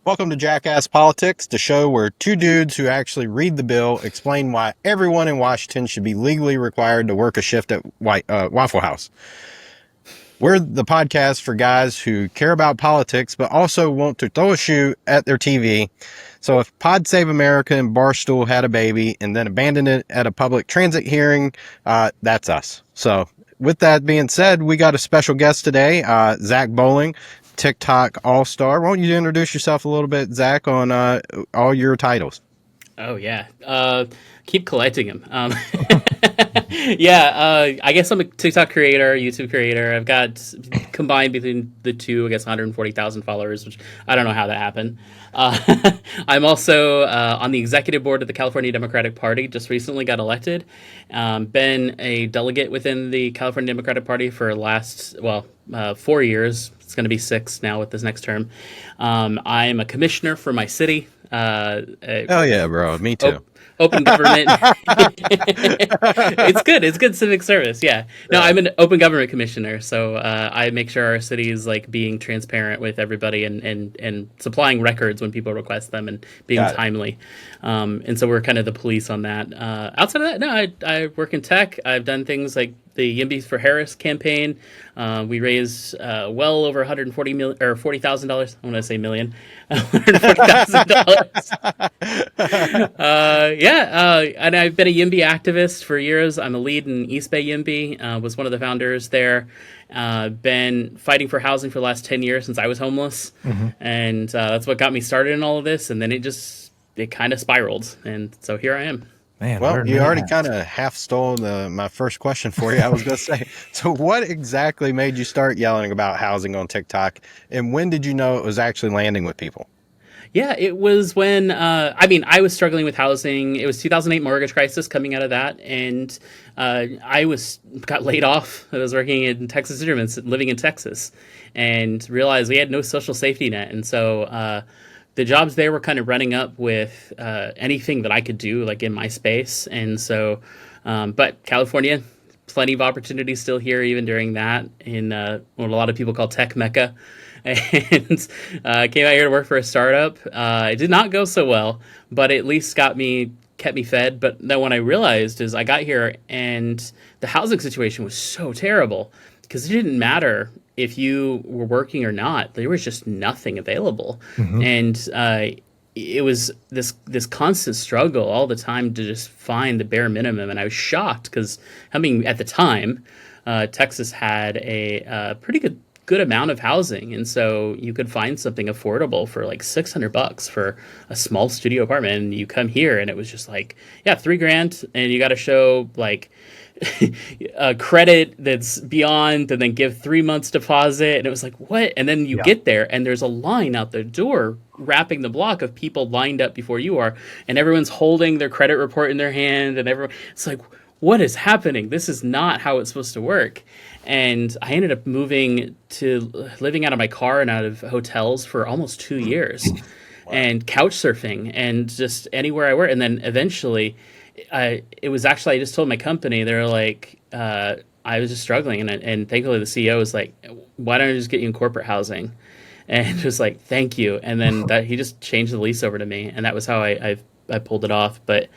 Welcome to Jackass Politics, the show where two dudes who actually read the bill explain why everyone in Washington should be legally required to work a shift at Waffle House. We're the podcast for guys who care about politics, but also want to throw a shoe at their TV. So if Pod Save America and Barstool had a baby and then abandoned it at a public transit hearing, that's us. So with that being said, we got a special guest today, Zac Bowling, TikTok all-star. Why don't you introduce yourself a little bit, Zac, on all your titles? Oh, yeah. Keep collecting them. Yeah, I guess I'm a TikTok creator, YouTube creator. I've got, combined between the two, I guess 140,000 followers, which I don't know how that happened. I'm also on the executive board of the California Democratic Party, just recently got elected. Been a delegate within the California Democratic Party for last, 4 years. It's going to be 6 now with this next term. I'm a commissioner for my city. Oh yeah, bro. Me too. Open government. It's good. It's good civic service. Yeah. No, I'm an open government commissioner, so I make sure our city is like being transparent with everybody and supplying records when people request them and being timely. And so we're kind of the police on that. Outside of that, no, I work in tech. I've done things like the YIMBY for Harris campaign. We raised well over $140 million or $40,000. I want to say million. $140,000. And I've been a YIMBY activist for years. I'm a lead in East Bay YIMBY. Was one of the founders there. Been fighting for housing for the last 10 years since I was homeless, and that's what got me started in all of this. And then it kind of spiraled, and so here I am. Man, well, you already kind of half stole my first question for you. I was going to say, so what exactly made you start yelling about housing on TikTok, and when did you know it was actually landing with people? Yeah, it was when, I was struggling with housing. It was 2008 mortgage crisis coming out of that, and I got laid off. I was working in Texas Instruments, living in Texas, and realized we had no social safety net, and so the jobs there were kind of running up with anything that I could do, like in my space. And so, but California, plenty of opportunities still here, even during that, in what a lot of people call tech mecca. And came out here to work for a startup. It did not go so well, but at least kept me fed. But then what I realized is I got here and the housing situation was so terrible because it didn't matter if you were working or not. There was just nothing available. And it was this constant struggle all the time to just find the bare minimum. And I was shocked because at the time, Texas had a pretty good amount of housing. And so you could find something affordable for like $600 for a small studio apartment. And you come here and it was just like, yeah, $3,000. And you got to show like a credit that's beyond, and then give 3 months deposit. And it was like, what? And then you get there and there's a line out the door wrapping the block of people lined up before you are, and everyone's holding their credit report in their hand, and it's like, what is happening? This is not how it's supposed to work. And I ended up moving to living out of my car and out of hotels for almost 2 years. And couch surfing and just anywhere I were. And then eventually it was actually, I just told my company, they were like, I was just struggling. And thankfully the CEO was like, why don't I just get you in corporate housing? And just like, thank you. And then he just changed the lease over to me. And that was how I pulled it off. But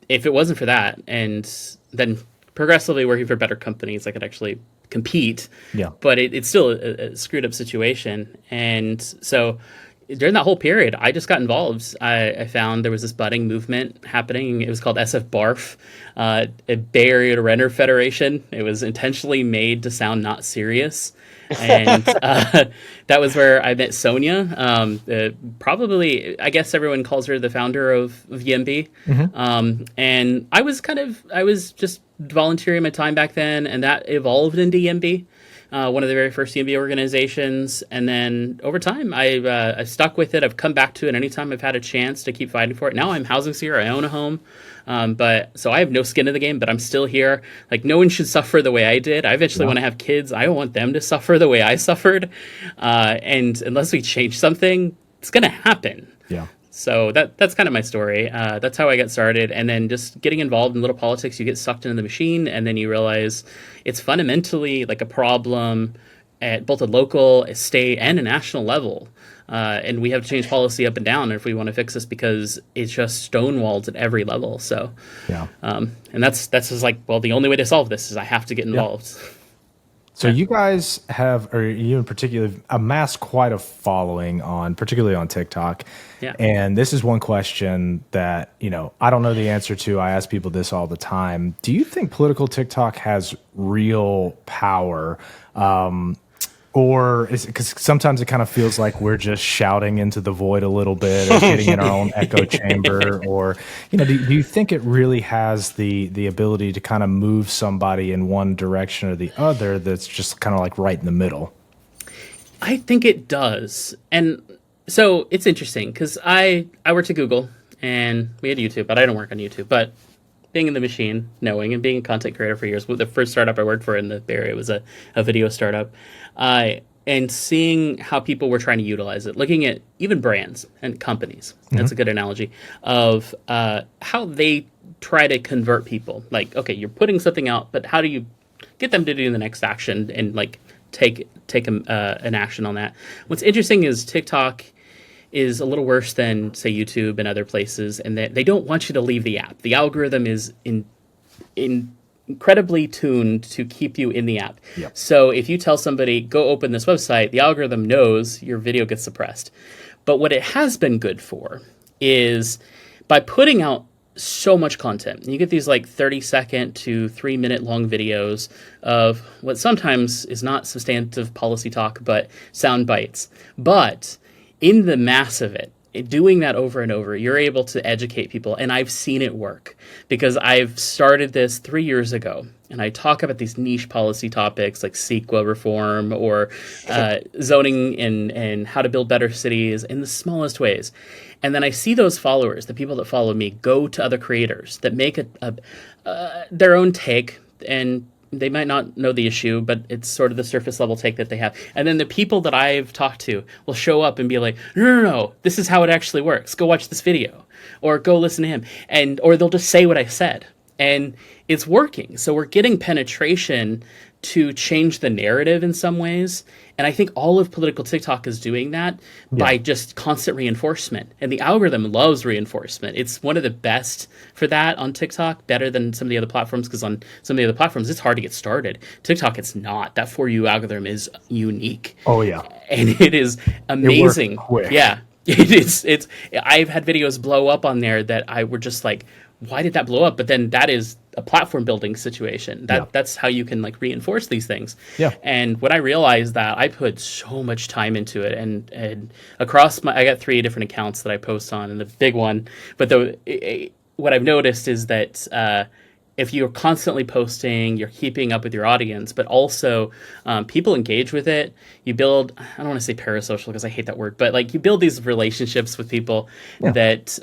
if it wasn't for that, and then progressively working for better companies, I could actually compete. Yeah. But it's still a screwed up situation. And so during that whole period, I just got involved. I found there was this budding movement happening. It was called SF BARF, a Bay Area Renter Federation. It was intentionally made to sound not serious. And that was where I met Sonia. Probably, I guess everyone calls her the founder of YIMBY. And I was just volunteering my time back then, and that evolved into YIMBY. One of the very first YIMBY organizations. And then over time, I've stuck with it. I've come back to it anytime I've had a chance to keep fighting for it. Now I'm housing seeker. I own a home. So I have no skin in the game, but I'm still here. Like, no one should suffer the way I did. I eventually want to have kids. I don't want them to suffer the way I suffered. And unless we change something, it's going to happen. Yeah. So that's kind of my story. That's how I got started. And then just getting involved in little politics, you get sucked into the machine, and then you realize it's fundamentally like a problem at both a local, a state, and a national level. And we have to change policy up and down if we want to fix this, because it's just stonewalled at every level. So, Yeah. And that's just like, well, the only way to solve this is I have to get involved. So you guys have, or you in particular, amassed quite a following on, particularly on TikTok. Yeah. And this is one question that, you know, I don't know the answer to. I ask people this all the time. Do you think political TikTok has real power? Or is it, because sometimes it kind of feels like we're just shouting into the void a little bit, or getting in our own echo chamber, or, you know, do you think it really has the ability to kind of move somebody in one direction or the other that's just kind of like right in the middle? I think it does. And so it's interesting because I worked at Google and we had YouTube, but I don't work on YouTube. But being in the machine, knowing, and being a content creator for years, the first startup I worked for in the Bay Area was a video startup. And seeing how people were trying to utilize it, looking at even brands and companies, that's a good analogy, of how they try to convert people. Like, okay, you're putting something out, but how do you get them to do the next action and like take an action on that? What's interesting is TikTok is a little worse than, say, YouTube and other places, and that they don't want you to leave the app. The algorithm is incredibly tuned to keep you in the app. Yep. So if you tell somebody, go open this website, the algorithm knows your video gets suppressed. But what it has been good for is by putting out so much content. You get these like 30-second to 3-minute long videos of what sometimes is not substantive policy talk, but sound bites. But in the mass of it, doing that over and over, you're able to educate people. And I've seen it work because I've started this 3 years ago. And I talk about these niche policy topics like CEQA reform or zoning and how to build better cities in the smallest ways. And then I see those followers, the people that follow me, go to other creators that make their own take, and they might not know the issue, but it's sort of the surface level take that they have. And then the people that I've talked to will show up and be like, no, this is how it actually works. Go watch this video or go listen to him. Or they'll just say what I said. And it's working. So we're getting penetration to change the narrative in some ways. And I think all of political TikTok is doing that by just constant reinforcement. And the algorithm loves reinforcement. It's one of the best for that on TikTok, better than some of the other platforms, because on some of the other platforms, it's hard to get started. TikTok, it's not. That For You algorithm is unique. Oh, yeah. And it is amazing. It works quick. Yeah. It is. I've had videos blow up on there that I were just like, why did that blow up? But then that is a platform building situation. That's how you can like reinforce these things. Yeah. And when I realized that, I put so much time into it, and across I got 3 different accounts that I post on, and the big one. But what I've noticed is that if you're constantly posting, you're keeping up with your audience, but also people engage with it. You build, I don't want to say parasocial because I hate that word, but like you build these relationships with people that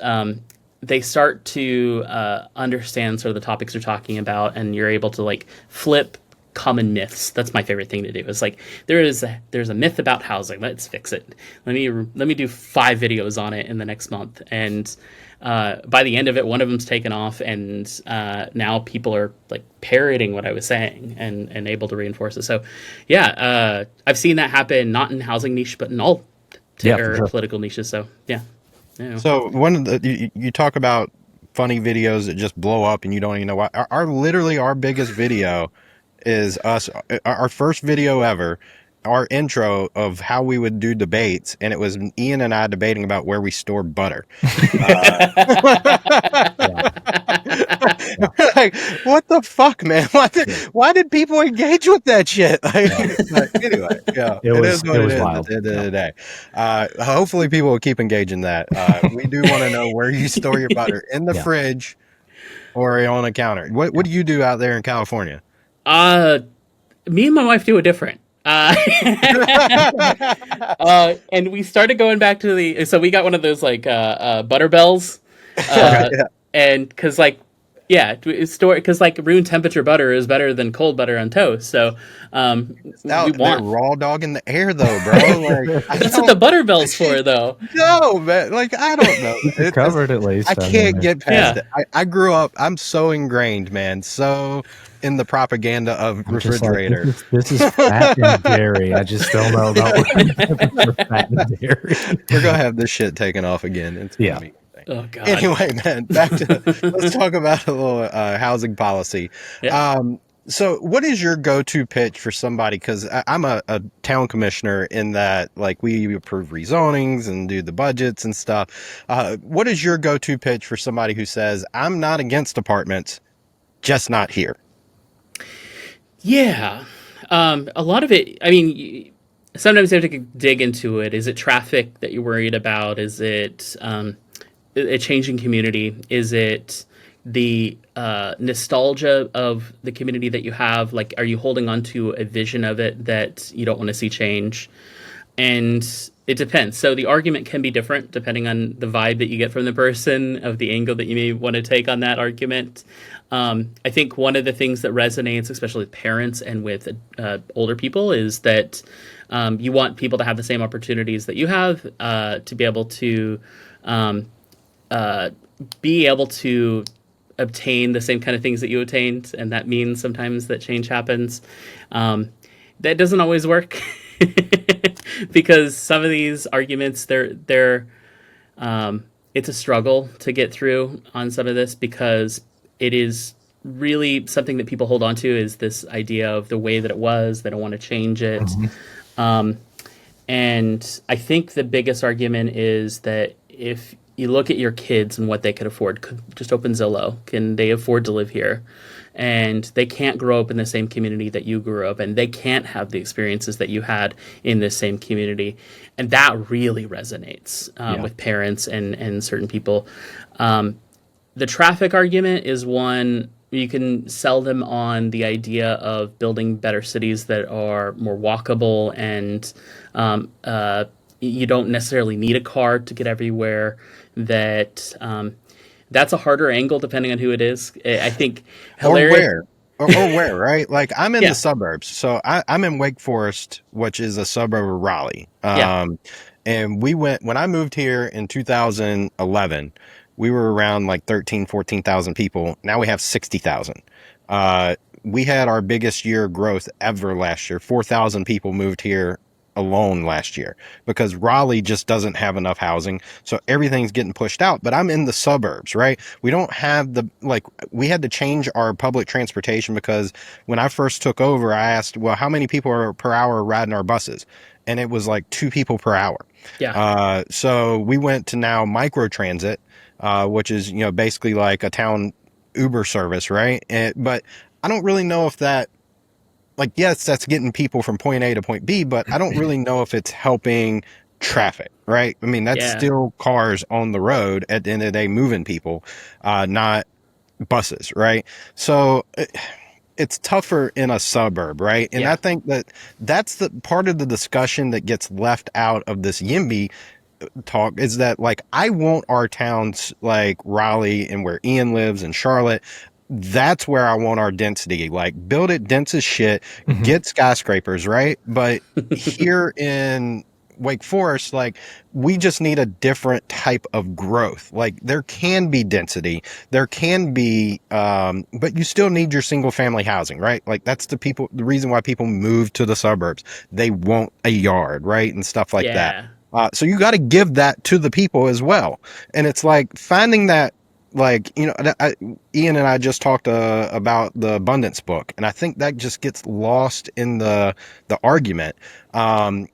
they start to understand sort of the topics you're talking about, and you're able to like flip common myths. That's my favorite thing to do. It's like there's a myth about housing. Let's fix it. Let me do 5 videos on it in the next month. And by the end of it, one of them's taken off, and now people are like parroting what I was saying and able to reinforce it. So I've seen that happen not in housing niche, but in all political niches. So yeah. So one of you talk about funny videos that just blow up and you don't even know why. Literally our biggest video is us, our first video ever, our intro of how we would do debates, and it was Ian and I debating about where we store butter. Like, what the fuck, man? Why did people engage with that shit? Anyway, it is wild. At the end of the day. Hopefully people will keep engaging that. We do want to know where you store your butter, in the fridge or on a counter. What do you do out there in California? Me and my wife do it different. And we started going back to so we got one of those like butter bells, and because like Yeah, store because like room temperature butter is better than cold butter on toast. So we They're want raw dog in the air though, bro. Like I that's what the don't Butterbell's for, though. know, man. Like I don't know. Keep it covered at least. I can't get past Yeah. it. I grew up. I'm so ingrained, man. So in the propaganda of I'm just like, refrigerators. this is fat and dairy. I just don't know about for fat and dairy. We're gonna have this shit taken off again. It's gonna Yeah. be insane. Oh God. Anyway, man, back to let's talk about a little housing policy. Yeah. So what is your go-to pitch for somebody? Because I'm a town commissioner in that, like, we approve rezonings and do the budgets and stuff. What is your go-to pitch for somebody who says, I'm not against apartments, just not here? Yeah. A lot of it, I mean, sometimes you have to dig into it. Is it traffic that you're worried about? Is it a changing community? Is it the nostalgia of the community that you have? Like, are you holding on to a vision of it that you don't want to see change? And it depends. So the argument can be different depending on the vibe that you get from the person, of the angle that you may want to take on that argument. I think one of the things that resonates, especially with parents and with older people, is that you want people to have the same opportunities that you have, to be able to obtain the same kind of things that you attained, and that means sometimes that change happens. That doesn't always work because some of these arguments, they're it's a struggle to get through on some of this, because it is really something that people hold on to, is this idea of the way that it was. They don't want to change it. And I think the biggest argument is that if you look at your kids and what they could afford, just open Zillow. Can they afford to live here? And they can't grow up in the same community that you grew up in. They can't have the experiences that you had in this same community. And that really resonates with parents and certain people. The traffic argument is one you can sell them on the idea of building better cities that are more walkable, and you don't necessarily need a car to get everywhere. That's a harder angle depending on who it is. I think Or where, right? Like I'm in Yeah. the suburbs. So I'm in Wake Forest, which is a suburb of Raleigh. And when I moved here in 2011, we were around like 13, 14,000 people. Now we have 60,000. We had our biggest year of growth ever last year. 4,000 people moved here alone last year because Raleigh just doesn't have enough housing. So everything's getting pushed out, but I'm in the suburbs, right? We don't have we had to change our public transportation because when I first took over, I asked, well, how many people are per hour riding our buses? And it was like 2 people per hour. Yeah. So we went to now microtransit, which is, basically like a town Uber service, right? But I don't really know if that, like, yes, that's getting people from point A to point B, but I don't really know if it's helping traffic, right? I mean, that's still cars on the road at the end of the day moving people, not buses, right? So it's tougher in a suburb, right? And I think that's the part of the discussion that gets left out of this YIMBY talk, is that, like, I want our towns like Raleigh and where Ian lives and Charlotte, that's where I want our density. Like, build it dense as shit, get skyscrapers, right? But here in Wake Forest, like, we just need a different type of growth. Like, there can be density, there can be, but you still need your single family housing, right? Like, that's the reason why people move to the suburbs. They want a yard, right? And stuff like that. So you got to give that to the people as well. And it's like finding that, like, Ian and I just talked about the abundance book, and I think that just gets lost in the argument. And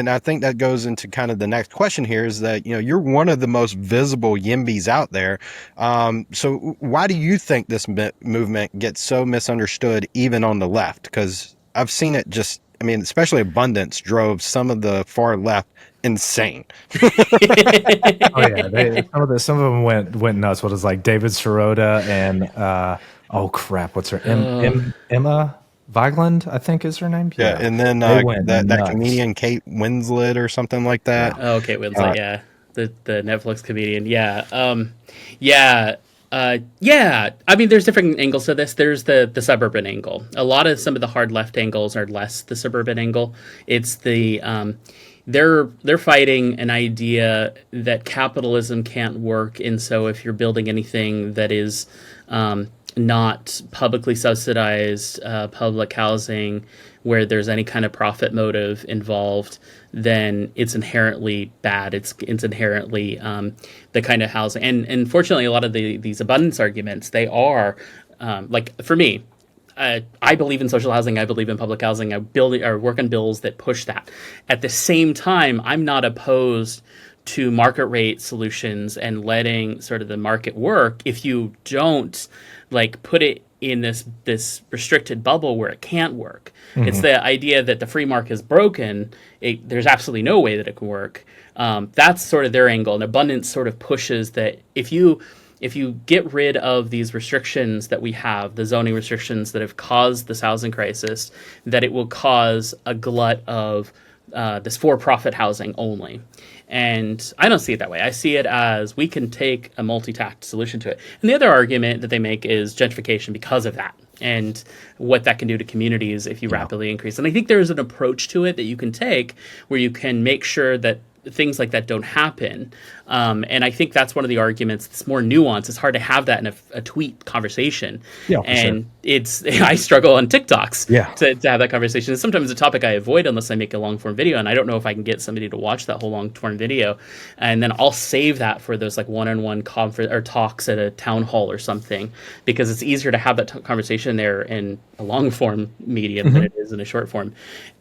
I think that goes into kind of the next question here, is that, you're one of the most visible YIMBYs out there. So why do you think this movement gets so misunderstood even on the left? Because I've seen it especially abundance drove some of the far left insane. Oh yeah, some of them went nuts. What is, like, David Sirota and oh crap, what's her Emma Vigeland, I think is her name. Yeah, and then that comedian Kate Winslet or something like that. Oh, Kate Winslet, the Netflix comedian. Yeah, I mean, there's different angles to this. There's the suburban angle. A lot of some of the hard left angles are less the suburban angle. It's the they're fighting an idea that capitalism can't work, and so if you're building anything that is not publicly subsidized public housing where there's any kind of profit motive involved, then it's inherently bad. It's inherently the kind of housing. And unfortunately, a lot of these abundance arguments, they are like for me. I believe in social housing. I believe in public housing. I work on bills that push that. At the same time, I'm not opposed to market rate solutions and letting sort of the market work if you don't like put it in this restricted bubble where it can't work. Mm-hmm. It's the idea that the free market is broken. There's absolutely no way that it can work. That's sort of their angle. And abundance sort of pushes that if you get rid of these restrictions that we have, the zoning restrictions that have caused this housing crisis, that it will cause a glut of this for-profit housing only. And I don't see it that way. I see it as we can take a multi-tact solution to it. And the other argument that they make is gentrification because of that and what that can do to communities if you rapidly increase. And I think there's an approach to it that you can take where you can make sure that things like that don't happen. And I think that's one of the arguments that's more nuanced. It's hard to have that in a tweet conversation. Yeah, and sure. I struggle on TikToks to have that conversation. It's sometimes a topic I avoid unless I make a long form video, and I don't know if I can get somebody to watch that whole long form video. And then I'll save that for those like one-on-one conference or talks at a town hall or something, because it's easier to have that conversation there in a long form medium than it is in a short form.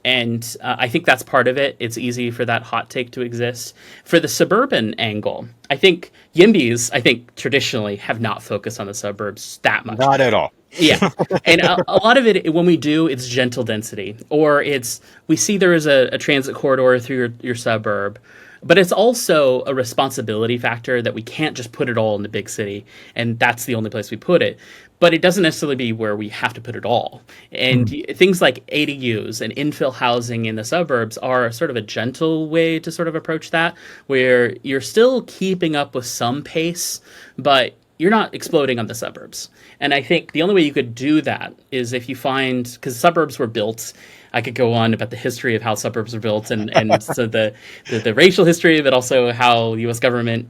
And I think that's part of it. It's easy for that hot take to exist. For the suburban angle, I think YIMBYs, traditionally have not focused on the suburbs that much. Not at all. Yeah. And a lot of it, when we do, it's gentle density, or we see there is a transit corridor through your suburb, but it's also a responsibility factor that we can't just put it all in the big city, and that's the only place we put it. But it doesn't necessarily be where we have to put it all. And things like ADUs and infill housing in the suburbs are sort of a gentle way to sort of approach that, where you're still keeping up with some pace, but you're not exploding on the suburbs. And I think the only way you could do that is if you find, because suburbs were built, I could go on about the history of how suburbs were built and so the racial history, but also how the U.S. government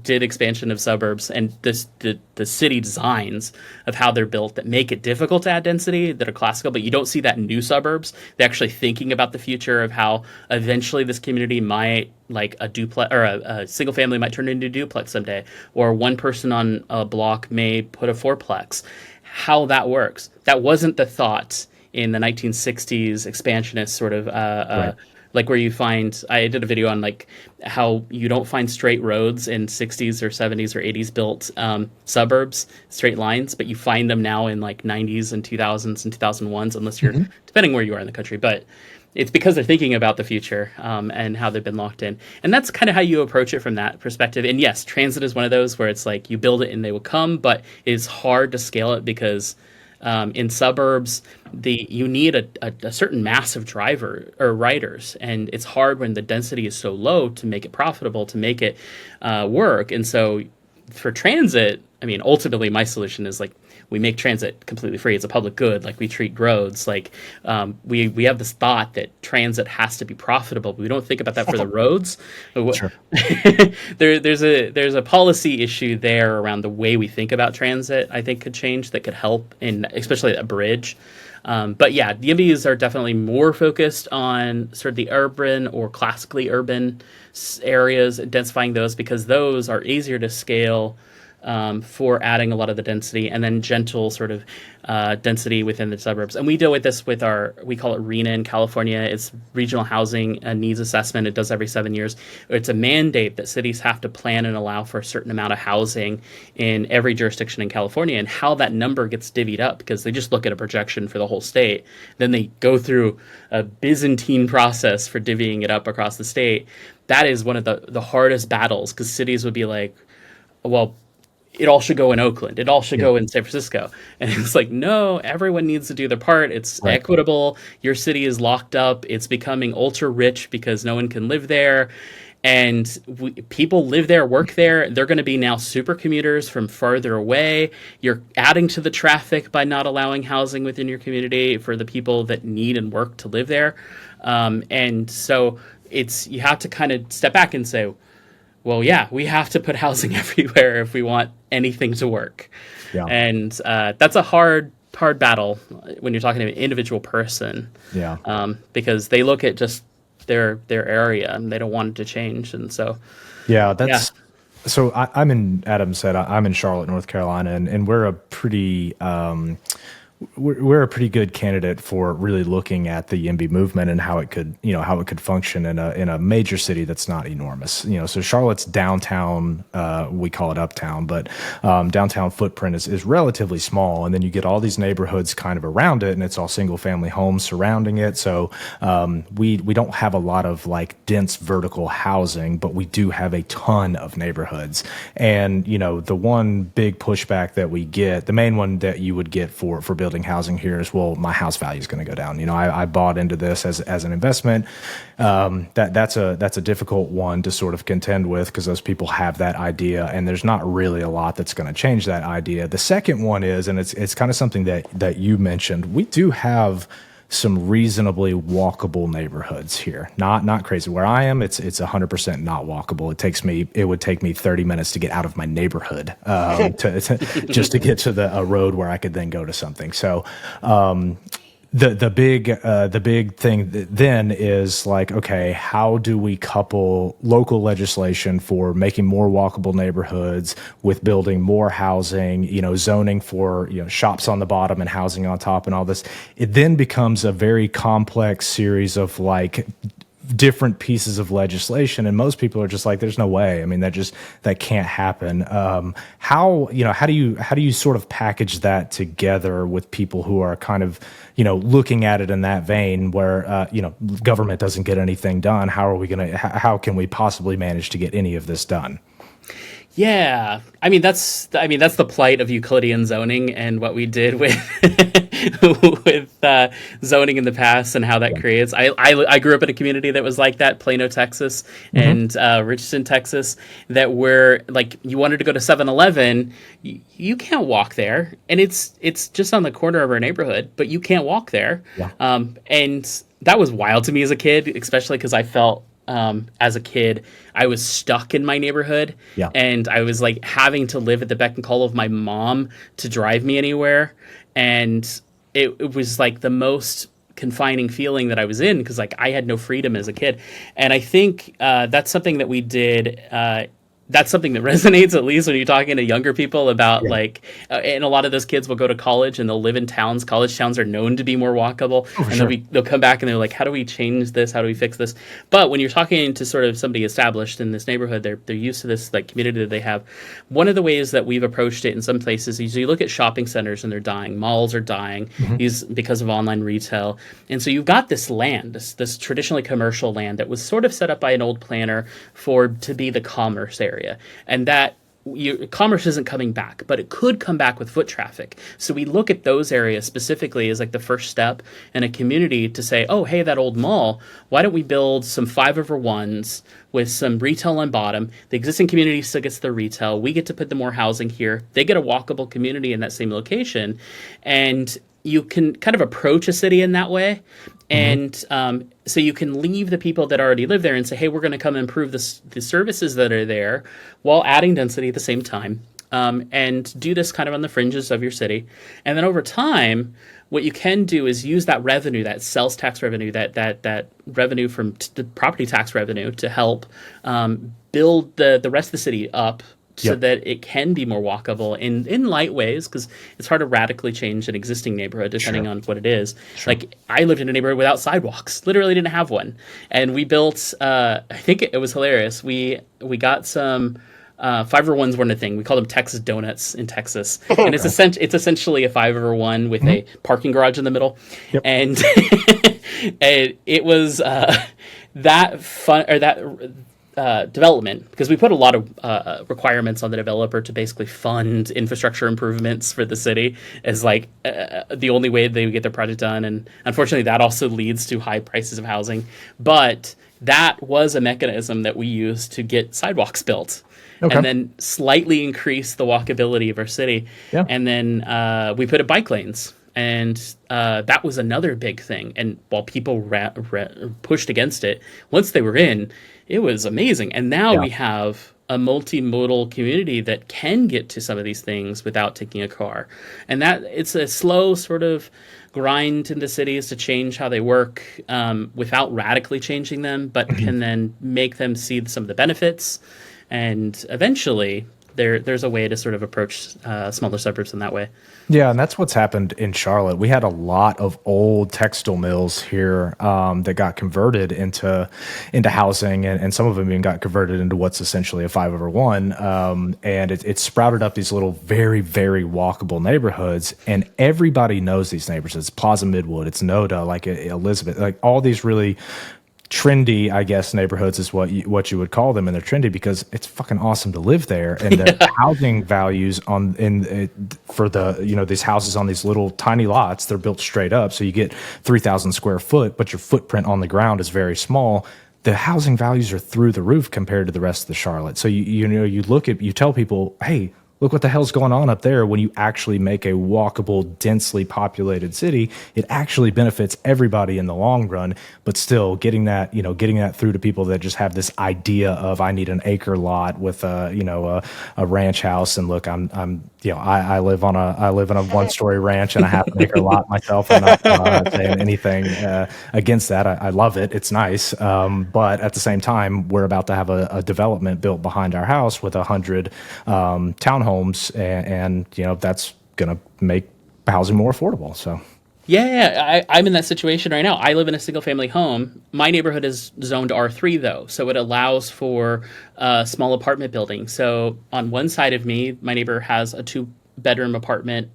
did expansion of suburbs and the city designs of how they're built that make it difficult to add density that are classical, but you don't see that in new suburbs. They're actually thinking about the future of how eventually this community might, like a duplex or a single family might turn into a duplex someday, or one person on a block may put a fourplex. How that works. That wasn't the thought in the 1960s expansionist sort of like where you find, I did a video on like how you don't find straight roads in 60s or 70s or 80s built suburbs, straight lines, but you find them now in like 90s and 2000s and 2001s, unless you're, depending where you are in the country. But it's because they're thinking about the future and how they've been locked in. And that's kind of how you approach it from that perspective. And yes, transit is one of those where it's like you build it and they will come, but it's hard to scale it because in suburbs, you need a certain mass of driver or riders, and it's hard when the density is so low to make it profitable, to make it work. And so for transit, I mean, ultimately my solution is like we make transit completely free. It's a public good. Like we treat roads. Like we have this thought that transit has to be profitable, but we don't think about that for the roads. Sure. there's a policy issue there around the way we think about transit. I think could change, that could help in especially a bridge. But yeah, the YIMBYs are definitely more focused on sort of the urban or classically urban areas, densifying those because those are easier to scale for adding a lot of the density, and then gentle sort of density within the suburbs. And we deal with this with we call it RENA in California. It's Regional Housing Needs Assessment. It does every 7 years. It's a mandate that cities have to plan and allow for a certain amount of housing in every jurisdiction in California, and how that number gets divvied up, because they just look at a projection for the whole state. Then they go through a Byzantine process for divvying it up across the state. That is one of the hardest battles, because cities would be like, well, it all should go in Oakland. It all should go in San Francisco. And it's like, no, everyone needs to do their part. It's equitable. Your city is locked up. It's becoming ultra rich because no one can live there. and people live there, work there. They're going to be now super commuters from farther away. You're adding to the traffic by not allowing housing within your community for the people that need and work to live there. And so you have to kind of step back and say, well, yeah, we have to put housing everywhere if we want anything to work. Yeah. And that's a hard battle when you're talking to an individual person. Yeah. Because they look at just their area and they don't want it to change. And so, so I'm in, Adam said, I'm in Charlotte, North Carolina, and we're a pretty, we're a pretty good candidate for really looking at the YIMBY movement and how it could function in a major city that's not enormous. So Charlotte's downtown, we call it uptown, but downtown footprint is relatively small, and then you get all these neighborhoods kind of around it, and it's all single family homes surrounding it. So we don't have a lot of like dense vertical housing, but we do have a ton of neighborhoods. And the one big pushback that we get, the main one that you would get for building housing here is, well, my house value is going to go down. I bought into this as an investment. That's a difficult one to sort of contend with, because those people have that idea, and there's not really a lot that's going to change that idea. The second one is, and it's kind of something that you mentioned, we do have some reasonably walkable neighborhoods here. Not crazy. Where I am, it's 100% not walkable. It would take me 30 minutes to get out of my neighborhood just to get to a road where I could then go to something. So the big thing then is like, okay, how do we couple local legislation for making more walkable neighborhoods with building more housing, zoning for, shops on the bottom and housing on top and all this? It then becomes a very complex series of like different pieces of legislation, and most people are just like, there's no way. I mean, that can't happen. How do you sort of package that together with people who are kind of looking at it in that vein, where government doesn't get anything done? How can we possibly manage to get any of this done? Yeah, that's the plight of Euclidean zoning and what we did with with zoning in the past and how that creates. I grew up in a community that was like that, Plano, Texas, and Richardson, Texas, that were like, you wanted to go to 7-Eleven, you can't walk there, and it's just on the corner of our neighborhood, but you can't walk there. Yeah. And that was wild to me as a kid, especially because I felt, as a kid, I was stuck in my neighborhood, and I was like having to live at the beck and call of my mom to drive me anywhere. And it was like the most confining feeling that I was in, because like I had no freedom as a kid. And I think that's something that we did. That's something that resonates, at least when you're talking to younger people about like, and a lot of those kids will go to college and they'll live in towns. College towns are known to be more walkable, and they'll come back and they're like, how do we change this? How do we fix this? But when you're talking to sort of somebody established in this neighborhood, they're used to this like community that they have. One of the ways that we've approached it in some places is you look at shopping centers and they're dying. Malls are dying because of online retail. And so you've got this land, this traditionally commercial land that was sort of set up by an old planner to be the commerce area. And that commerce isn't coming back, but it could come back with foot traffic. So we look at those areas specifically as like the first step in a community to say, oh, hey, that old mall, why don't we build some 5/1s with some retail on bottom? The existing community still gets the retail. We get to put the more housing here. They get a walkable community in that same location. And you can kind of approach a city in that way. And so you can leave the people that already live there and say, hey, we're going to come improve the services that are there while adding density at the same time, and do this kind of on the fringes of your city. And then over time, what you can do is use that revenue, that sales tax revenue, that revenue from the property tax revenue to help build the rest of the city up, so that it can be more walkable in light ways, because it's hard to radically change an existing neighborhood depending on what it is. Like I lived in a neighborhood without sidewalks, literally didn't have one. And we built, I think it was hilarious. We got some 5/1s weren't a thing. We called them Texas donuts in Texas. And it's essentially a 5/1 with a parking garage in the middle. And, and it was that fun, or that development, because we put a lot of requirements on the developer to basically fund infrastructure improvements for the city as like the only way they would get their project done. And unfortunately, that also leads to high prices of housing. But that was a mechanism that we used to get sidewalks built. Okay. And then slightly increase the walkability of our city. Yeah. And then we put in bike lanes. And that was another big thing. And while people pushed against it, once they were in, it was amazing. And now we have a multimodal community that can get to some of these things without taking a car. And that it's a slow sort of grind in the cities to change how they work without radically changing them, but can then make them see some of the benefits. And eventually there's a way to sort of approach smaller suburbs in that way. Yeah, and that's what's happened in Charlotte. We had a lot of old textile mills here that got converted into housing, and some of them even got converted into what's essentially a 5/1. And it sprouted up these little very, very walkable neighborhoods, and everybody knows these neighborhoods. It's Plaza Midwood, it's Noda, like Elizabeth, like all these really trendy, I guess, neighborhoods is what you would call them, and they're trendy because it's fucking awesome to live there. And the housing values for the these houses on these little tiny lots, they're built straight up, so you get 3,000 square foot, but your footprint on the ground is very small. The housing values are through the roof compared to the rest of the Charlotte. So you tell people, hey, look what the hell's going on up there. When you actually make a walkable, densely populated city, it actually benefits everybody in the long run. But still, getting that through to people that just have this idea of, I need an acre lot with a ranch house, and look, I live in a 1-story ranch and a half an acre lot myself. I'm not saying anything against that. I love it. It's nice. But at the same time, we're about to have a development built behind our house with 100 townhomes, and that's going to make housing more affordable. So. Yeah, I'm in that situation right now. I live in a single-family home. My neighborhood is zoned R3, though, so it allows for small apartment building. So on one side of me, my neighbor has a 2-bedroom apartment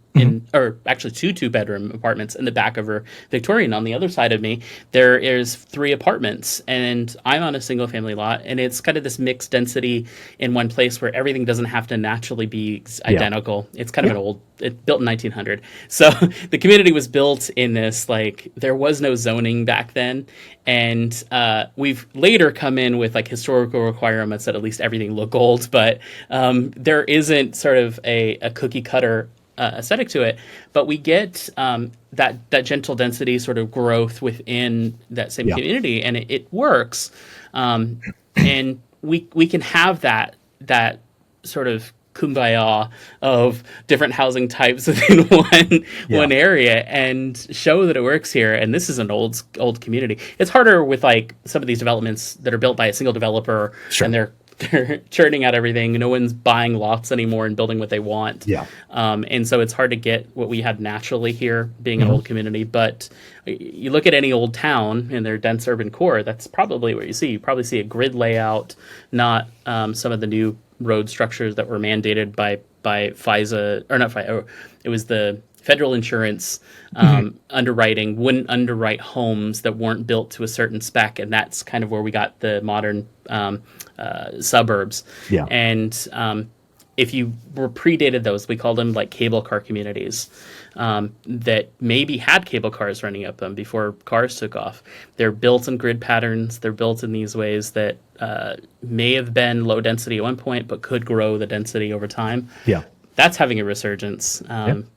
or actually 2 2-bedroom apartments in the back of her Victorian. On the other side of me, there is 3 apartments, and I'm on a single family lot, and it's kind of this mixed density in one place where everything doesn't have to naturally be identical. It's kind of it's built in 1900. So the community was built in this, like, there was no zoning back then. And we've later come in with like historical requirements that at least everything look old, but there isn't sort of a cookie cutter aesthetic to it, but we get that gentle density sort of growth within that same community, and it works. And we can have that sort of kumbaya of different housing types within one area and show that it works here. And this is an old community. It's harder with like some of these developments that are built by a single developer, and they're churning out everything. No one's buying lots anymore and building what they want. And so it's hard to get what we had naturally here, being an old community. But you look at any old town in their dense urban core, that's probably what you see. You probably see a grid layout, not some of the new road structures that were mandated by FISA, or not FISA, it was the federal insurance underwriting wouldn't underwrite homes that weren't built to a certain spec, and that's kind of where we got the modern suburbs. And if you were predated those, we call them like cable car communities that maybe had cable cars running up them before cars took off. They're built in grid patterns. They're built in these ways that may have been low density at one point, but could grow the density over time. That's having a resurgence.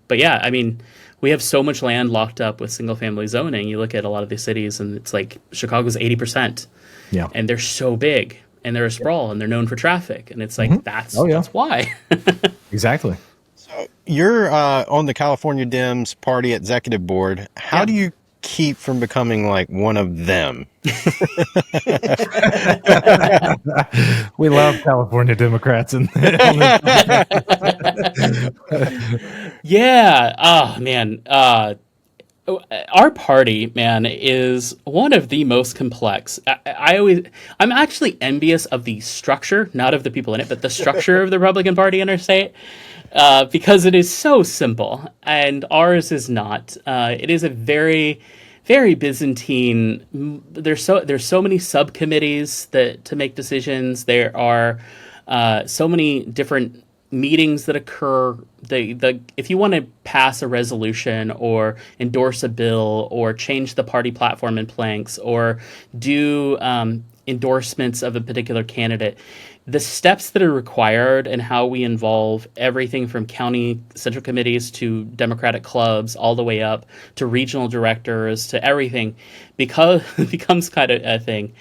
But yeah, I mean, we have so much land locked up with single family zoning. You look at a lot of these cities and it's like Chicago's 80%. And they're so big and they're a sprawl and they're known for traffic. And it's like, that's why. Exactly. So you're on the California Dems party executive board. How do you keep from becoming like one of them? We love California Democrats. Oh man. Our party, man, is one of the most complex. I'm actually envious of the structure, not of the people in it, but the structure of the Republican Party in our state, because it is so simple, and ours is not. It is a very, very Byzantine. There's so many subcommittees to make decisions. There are so many different meetings that occur. If you want to pass a resolution or endorse a bill or change the party platform and planks or do endorsements of a particular candidate, the steps that are required and how we involve everything from county central committees to Democratic clubs all the way up to regional directors to everything because becomes kind of a thing.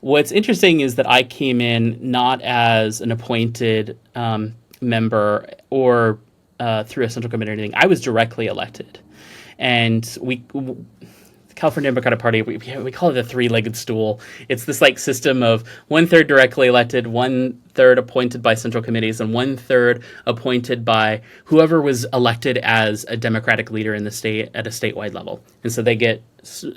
What's interesting is that I came in not as an appointed member or through a central committee or anything. I was directly elected. And the California Democratic Party, we call it the three-legged stool. It's this like system of 1/3 directly elected, 1/3 appointed by central committees, and 1/3 appointed by whoever was elected as a Democratic leader in the state at a statewide level. And so they get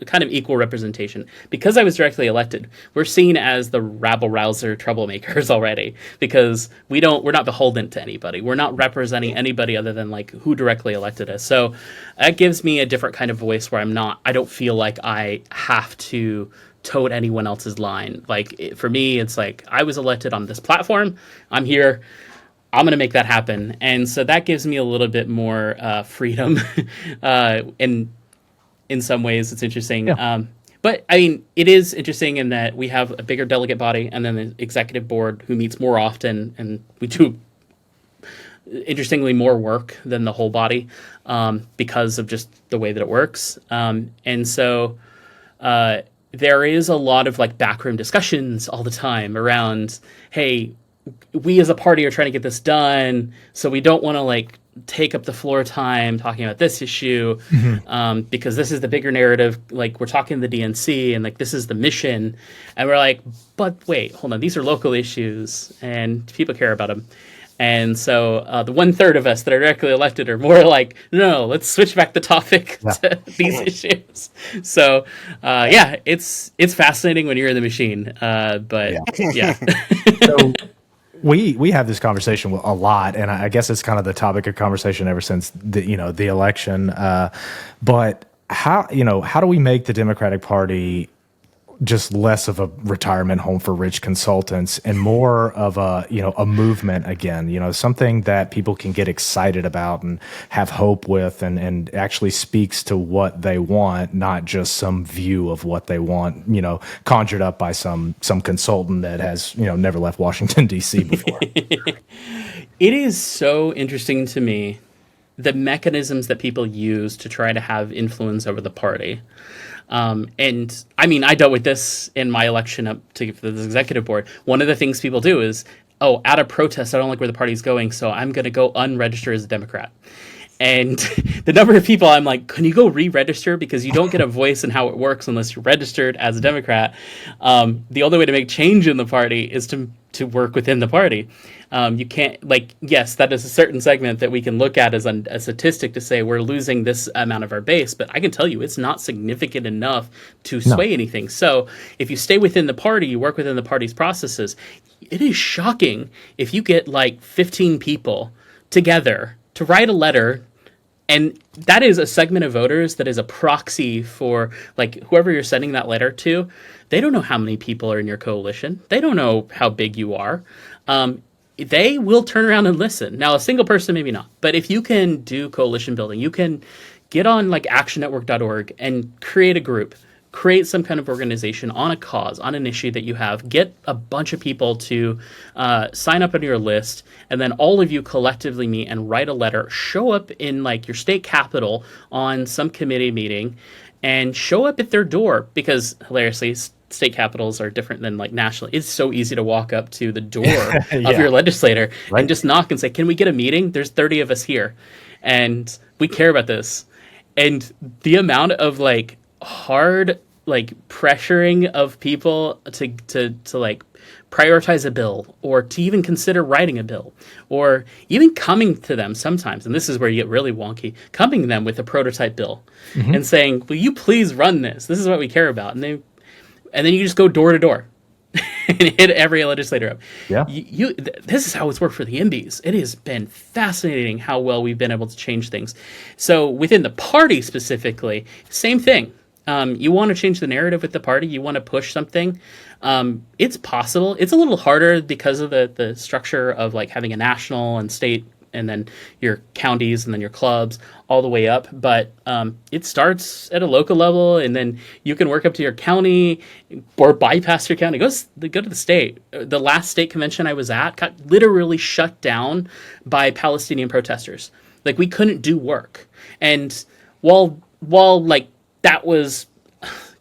kind of equal representation. Because I was directly elected, we're seen as the rabble-rouser troublemakers already because we're not beholden to anybody. We're not representing anybody other than like who directly elected us. So that gives me a different kind of voice where I don't feel like I have to tote anyone else's line. Like for me, it's like I was elected on this platform. I'm here. I'm going to make that happen. And so that gives me a little bit more freedom and in some ways, it's interesting. Yeah. But I mean, it is interesting in that we have a bigger delegate body and then the executive board who meets more often, and we do, interestingly, more work than the whole body because of just the way that it works. And so there is a lot of like backroom discussions all the time around, hey, we as a party are trying to get this done, so we don't want to like take up the floor time talking about this issue because this is the bigger narrative. Like we're talking to the DNC and like this is the mission, and we're like, but wait, hold on, these are local issues and people care about them. And so the 1/3 of us that are directly elected are more like, no, let's switch back the topic to these issues. So it's fascinating when you're in the machine, but yeah. So we have this conversation a lot, and I guess it's kind of the topic of conversation ever since the election. But how do we make the Democratic Party just less of a retirement home for rich consultants and more of a movement again, something that people can get excited about and have hope with and actually speaks to what they want, not just some view of what they want, conjured up by some consultant that has, never left Washington, D.C. before. It is so interesting to me, the mechanisms that people use to try to have influence over the party. And I mean, I dealt with this in my election up to the executive board. One of the things people do is, out of protest, I don't like where the party's going, so I'm going to go unregister as a Democrat. And the number of people I'm like, can you go re-register? Because you don't get a voice in how it works unless you're registered as a Democrat. The only way to make change in the party is to work within the party. You can't, yes, that is a certain segment that we can look at as a statistic to say we're losing this amount of our base, but I can tell you it's not significant enough to sway anything. So if you stay within the party, you work within the party's processes, it is shocking if you get 15 people together to write a letter. And that is a segment of voters that is a proxy for whoever you're sending that letter to. They don't know how many people are in your coalition. They don't know how big you are. They will turn around and listen. Now, a single person, maybe not. But if you can do coalition building, you can get on actionnetwork.org and create a group, create some kind of organization on a cause, on an issue that you have, get a bunch of people to sign up on your list, and then all of you collectively meet and write a letter, show up in your state capitol on some committee meeting, and show up at their door, because hilariously, state capitals are different than national. It's so easy to walk up to the door of your legislator and just knock and say, can we get a meeting? There's 30 of us here and we care about this. And the amount of hard pressuring of people to prioritize a bill, or to even consider writing a bill, or even coming to them sometimes, and this is where you get really wonky, coming to them with a prototype bill and saying, will you please run this? This is what we care about. And then you just go door to door and hit every legislator up. Yeah. This is how it's worked for the YIMBYs. It has been fascinating how well we've been able to change things. So within the party specifically, same thing. You want to change the narrative with the party. You want to push something. It's possible. It's a little harder because of the structure of having a national and state and then your counties, and then your clubs, all the way up. But it starts at a local level, and then you can work up to your county or bypass your county. Go to the state. The last state convention I was at got literally shut down by Palestinian protesters. Like, we couldn't do work. And while like that was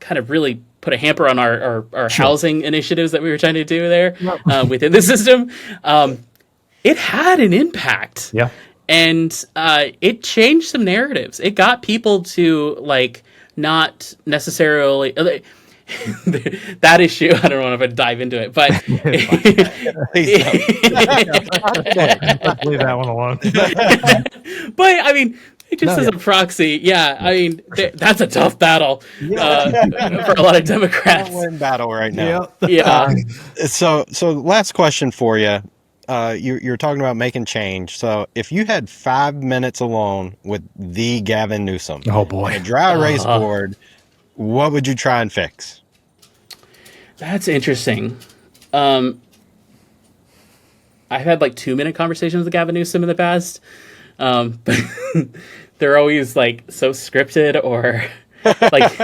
kind of really put a hamper on our housing initiatives that we were trying to do there within the system, it had an impact. Yeah. And it changed some narratives. It got people to, like, not necessarily that issue. I don't know if I'd dive into it, but Let's leave that one alone. But I mean, just as a proxy, I mean, that's a tough battle for a lot of Democrats. Win battle right now. Yeah. So last question for you. You're talking about making change. So if you had 5 minutes alone with the Gavin Newsom, oh boy, a dry erase board, what would you try and fix? That's interesting. I've had like 2-minute conversations with Gavin Newsom in the past, but they're always like so scripted, or like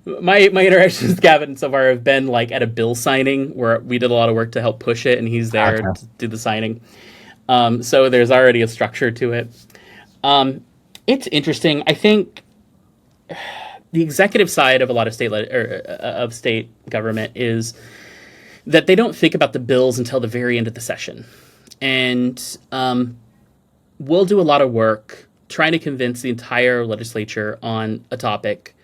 my interactions with Gavin so far have been like at a bill signing where we did a lot of work to help push it, and he's there to do the signing. So there's already a structure to it. It's interesting. I think the executive side of a lot of state government is that they don't think about the bills until the very end of the session, and we'll do a lot of work trying to convince the entire legislature on a topic,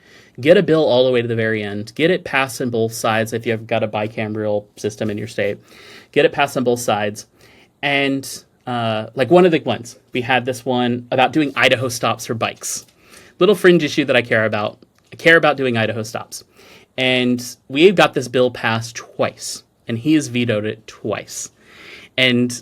get a bill all the way to the very end, get it passed on both sides if you've got a bicameral system in your state, get it passed on both sides. And like one of the ones, we had this one about doing Idaho stops for bikes. Little fringe issue that I care about. I care about doing Idaho stops. And we've got this bill passed twice, and he has vetoed it twice. And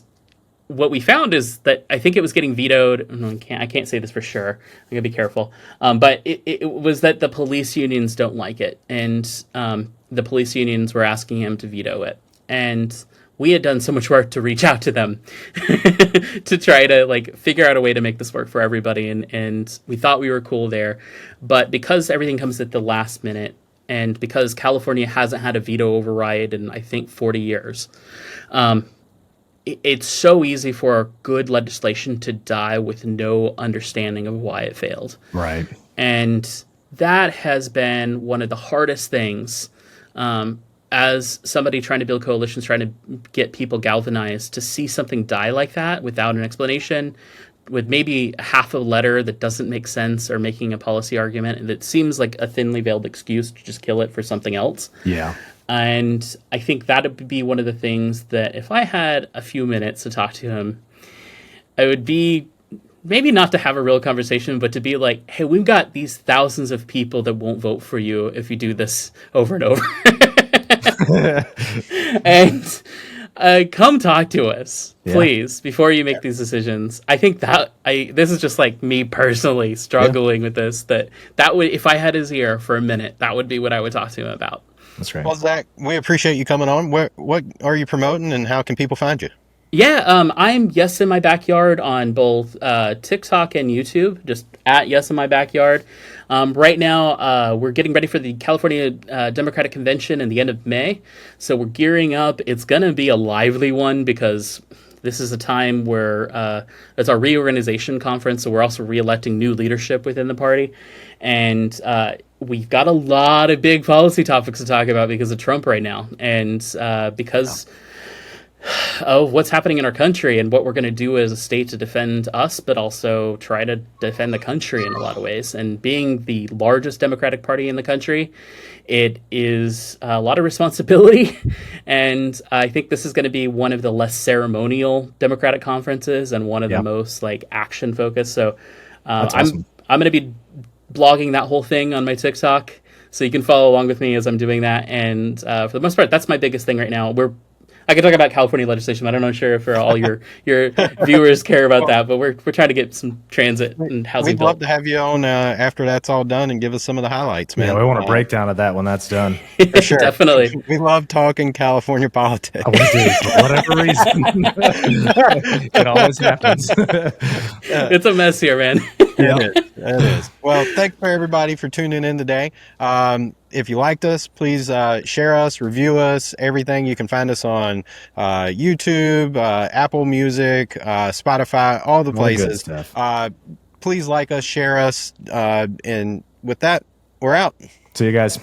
what we found is that I think it was getting vetoed. I can't say this for sure. I'm gonna be careful. But it was that the police unions don't like it, and the police unions were asking him to veto it. And we had done so much work to reach out to them to try to like figure out a way to make this work for everybody. And we thought we were cool there, but because everything comes at the last minute, and because California hasn't had a veto override in I think 40 years. It's so easy for good legislation to die with no understanding of why it failed. Right. And that has been one of the hardest things as somebody trying to build coalitions, trying to get people galvanized, to see something die like that without an explanation, with maybe half a letter that doesn't make sense, or making a policy argument and that seems like a thinly veiled excuse to just kill it for something else. Yeah. And I think that would be one of the things that if I had a few minutes to talk to him, I would be maybe not to have a real conversation, but to be like, hey, we've got these thousands of people that won't vote for you if you do this over and over. And come talk to us, please, before you make these decisions. I think this is just like me personally struggling with this, that would, if I had his ear for a minute, that would be what I would talk to him about. That's right. Well, Zac, we appreciate you coming on. What are you promoting, and how can people find you? Yeah, I'm Yes in My Backyard on both TikTok and YouTube, just at Yes in My Backyard. Right now, we're getting ready for the California Democratic Convention in the end of May, so we're gearing up. It's going to be a lively one because this is a time where it's our reorganization conference, so we're also re-electing new leadership within the party. And we've got a lot of big policy topics to talk about because of Trump right now, and because of what's happening in our country and what we're going to do as a state to defend us, but also try to defend the country in a lot of ways. And being the largest Democratic Party in the country, it is a lot of responsibility. And I think this is going to be one of the less ceremonial Democratic conferences and one of the most like action focused. So awesome. I'm going to be blogging that whole thing on my TikTok, so you can follow along with me as I'm doing that. And for the most part, that's my biggest thing right now. I could talk about California legislation, but I'm not sure if all your viewers care about that. But we're trying to get some transit and housing We'd love built. to have you on after that's all done and give us some of the highlights, man. Yeah, we want a breakdown of that when that's done. For sure. Definitely. We love talking California politics. We do, for whatever reason. It always happens. It's a mess here, man. It is. Well, thanks for everybody for tuning in today. If you liked us, please share us, review us, everything. You can find us on YouTube, Apple Music, Spotify, all the places. Good stuff. Please like us, share us, and with that, we're out. See you guys.